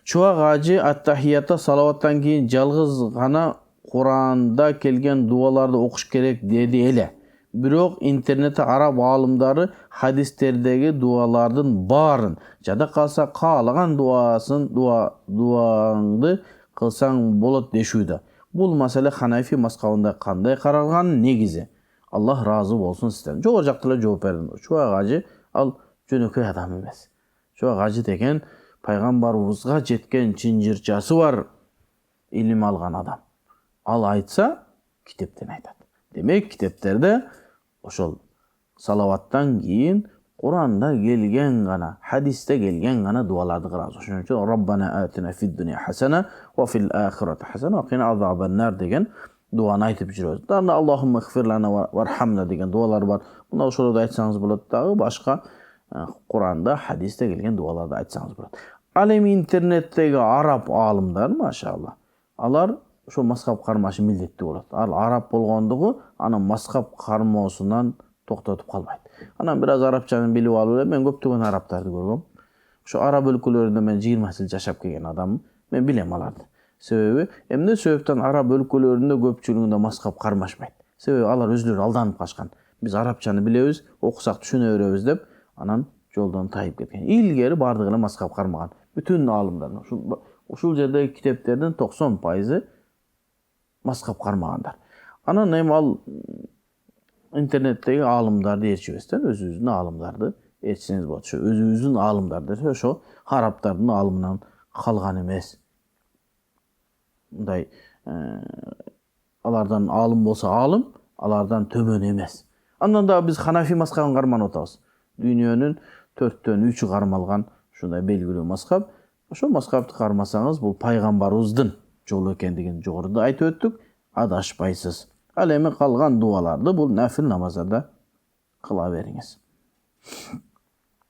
Чубак ажы ат-тахиятта салаваттан кийин жалгыз гана Куранда келген дуаларды окуш керек деди эле. Бирок интернетте араб аалымдары хадистердеги дуалардын баарын жада калса каалаган дуаңды кылсаң болот дешүүдө. Бул маселе Ханафи мазхабында кандай каралган негизи? Аллах разы болсун сизден. Жогору жакта эле жооп бердим. Чубак ажы ал жөнөкөй адам эмес. Чубак ажы деген пайгамбарыбызга жеткен чынжырчасы бар илим алган адам. Ал айтса, китептен айтат. Демек, китептерде ошол салаваттан кийин Куранда келген гана, хадисте келген гана дуаларды кылабыз. Ошон үчүн Роббана атина фид дуния хасана ва фил ахирати хасана ва кина азабан нар деген дуаны айтып жүрөбүз. Данда Аллахумма гфир лана вархамна деген дуалар бар. Мына ошолорду айтсаңыз болот дагы, башка Куранда, хадисте келген дуаларды айтсаңыз болот. Ал эми интернеттеги араб аалымдар, машалла, алар ошо мазхаб кармашы милдеттүү болот. Ал араб болгондугу анын мазхаб кармоосунан токтотуп калбайт. Анан бир аз арабчаны билип алып эле, мен көптөгөн арабтарды көргөм. Ошо араб өлкөлөрүндө мен 20 жыл жашап келген адаммын. Мен билем аларды. Себеби эмне себептен араб өлкөлөрүндө көпчүлүгүндө мазхаб кармашпайт? Себеби алар өзүлөрү алданып калышкан. Биз арабчаны билебиз, окусак түшүнө беребиз деп, анан жолдон тайып кеткен. Илгери бардыгы эле мазхаб кармаган. Бүтүн аалымдар. Ушул жердеги китептердин 90% мазхаб кармагандар. Анан эми ал интернеттеги аалымдарды ээрчибестен өзүбүздүн аалымдарды ээрчисеңиз болот. Ошо өзүбүздүн аалымдарды ошо арабтардын аалымынан калган эмес. Мындай алардан аалым болсо аалым, алардан төмөн эмес. Андан да биз Ханафи мазхабын карманып атабыз. Дүйнөнүн 4/3 кармалган ушундай белгилүү мазхаб. Ошо мазхабты кармасаңыз, бул пайгамбарыбыздын жолу экендигин жогоруда айтып өттүк, адашпайсыз. Ал эми калган дуаларды бул нафил намаздарда кыла бериңиз.